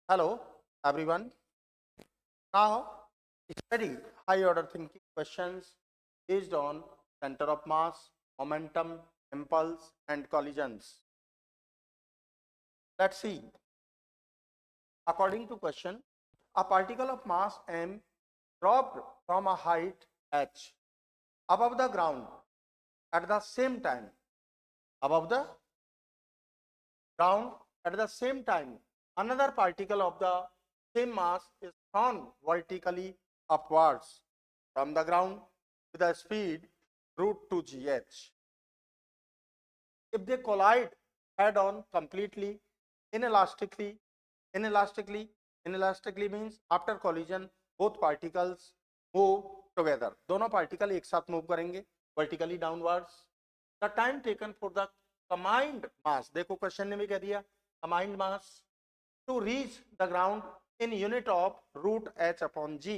Hello, everyone. Now, study high order thinking questions based on center of mass, momentum, impulse, and collisions. Let's see. According to question, a particle of mass m dropped from a height h above the ground at the same time. Above the ground at the same time, another particle of the same mass is thrown vertically upwards from the ground with a speed root 2 gh. If they collide head on completely, inelastically, inelastically means after collision both particles move together. दोनों particle एक साथ move करेंगे vertically downwards. The time taken for the combined mass, देखो question ने भी कह दिया combined mass to reach the ground in unit of root h upon g.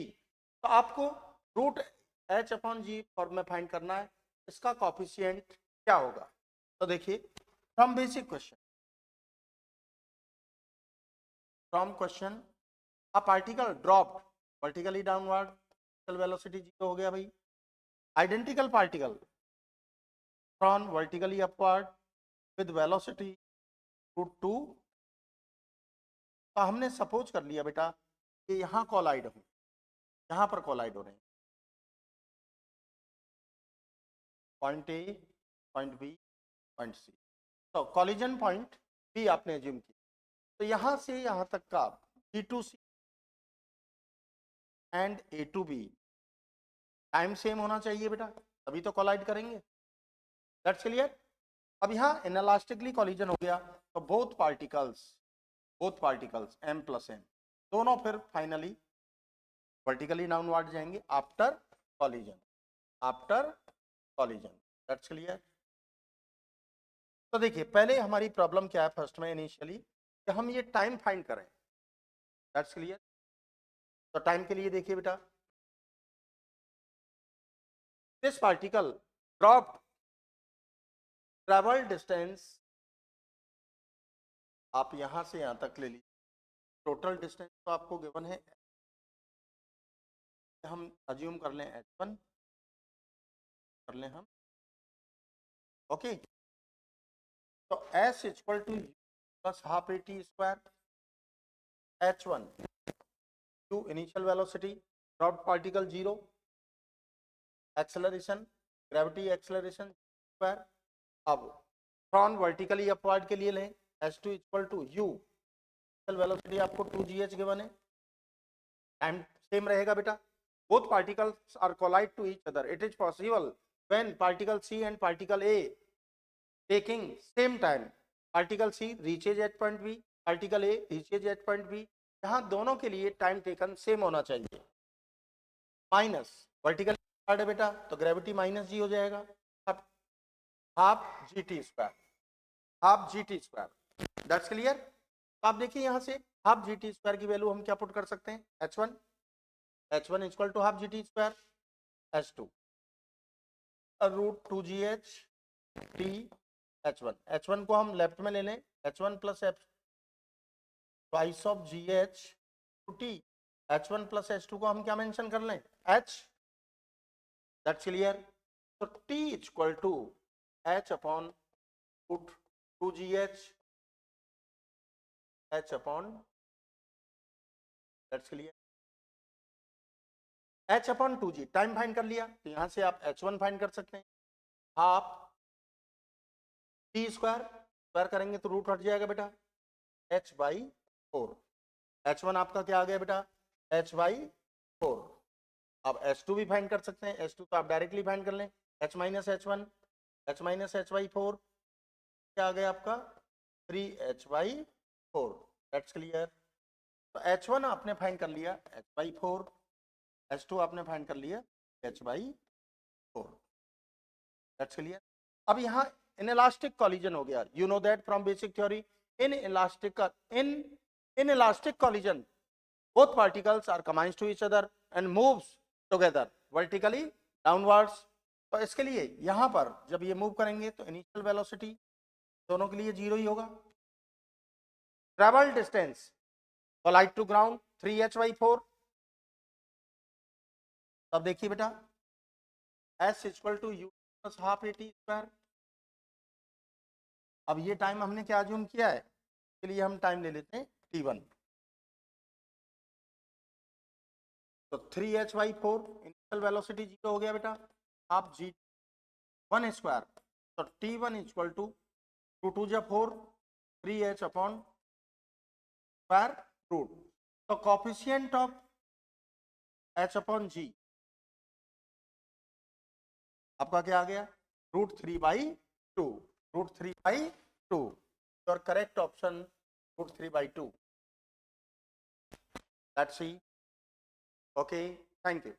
तो आपको root h upon g form में फाइंड करना है. इसका कोफिशिएंट क्या होगा? तो देखिए, from basic question, from question a particle dropped vertically downward, velocity zero हो गया भाई. Identical particle thrown vertically upward with velocity root 2. तो हमने सपोज कर लिया बेटा कि यहाँ कोलाइड हो, यहाँ पर कोलाइड हो रहे हैं, point A, point B, point C. तो कॉलिजन पॉइंट बी आपने एज्यूम किया. तो यहाँ से यहाँ तक का B to C and A to B time same होना चाहिए बेटा, तभी तो कोलाइड करेंगे. That's clear. अब यहाँ इनलास्टिकली कॉलिजन हो गया तो both particles m plus n दोनों फिर फाइनली वर्टिकली डाउनवर्ड जाएंगे आफ्टर कॉलिजन. That's clear. तो देखिए, पहले हमारी प्रॉब्लम क्या है फर्स्ट में इनिशियली कि हम ये टाइम फाइंड करें. That's clear. तो टाइम के लिए देखिए बेटा, this particle dropped travel distance, आप यहां से यहां तक ले लीजिए, टोटल डिस्टेंस तो आपको गिवन है, हम अज्यूम कर लें h1 कर लें हम. ओके. तो s equal to plus half A T square h1 to initial velocity, dropped particle zero, acceleration gravity acceleration square. अब फ्रॉन वर्टिकली अपवर्ड के लिए लें h2 equal to u, velocity आपको 2gh गिवन है, टाइम सेम रहेगा बेटा. Both particles are collide to each other. It is possible when particle C and particle A taking same time, particle C reaches at point B, particle A reaches at point B. यहाँ दोनों के लिए time taken same होना चाहिए. Minus vertical है बेटा तो gravity minus G हो जाएगा, half G T square. That's clear. तो आप देखिए यहाँ से हाफ जी टी स्क्वायर की वैल्यू हम क्या पुट कर सकते हैं, h1 equal to half G T square h2 root 2gh T h1 को हम लेफ्ट में ले लें, h1 plus f twice of gh to t. h1 plus h2 को हम क्या मेंशन कर लें, h. That's clear. तो t equal to h upon root 2gh h upon, that's clear, h upon 2g. Time find कर लिया तो यहां से आप h1 फाइंड कर सकते हैं, हाफ t स्क्वायर करेंगे तो रूट हट जाएगा बेटा h बाई 4. h1 आपका क्या आ गया बेटा, h बाई 4. अब h2 भी फाइंड कर सकते हैं, h2 तो आप डायरेक्टली फाइंड कर लें, h minus h1 h minus h by 4 क्या आ गया आपका 3h बाई 4. That's clear. तो h1 आपने फाइंड कर लिया h बाई 4, h2 आपने फाइंड कर लिया h बाई 4. That's clear. अब यहाँ इनइलास्टिक कॉलिजन हो गया. You know that from basic theory, inelastic collision both particles are combined to each other and moves together vertically downwards. तो इसके लिए यहां पर जब ये मूव करेंगे तो इनिशियल वेलोसिटी दोनों के लिए जीरो ही होगा. Travel distance collide to ground 3h/4। अब देखिए बेटा s equal to u plus half A T square. अब ये टाइम हमने क्या अज्यूम किया है, इसके लिए हम टाइम ले लेते हैं t1। तो 3h/4 इनिशियल वेलोसिटी 0 हो गया बेटा, हाफ जी 1 स्क्वायर। तो t1 इक्वल टू 2 जा 4, 3h अपॉन स्क्वायर रूट। तो कॉफिशिएंट ऑफ h अपॉन जी आपका क्या आ गया, √3/2। √3/2 your correct option, √3/2। Let's see. Okay, thank you.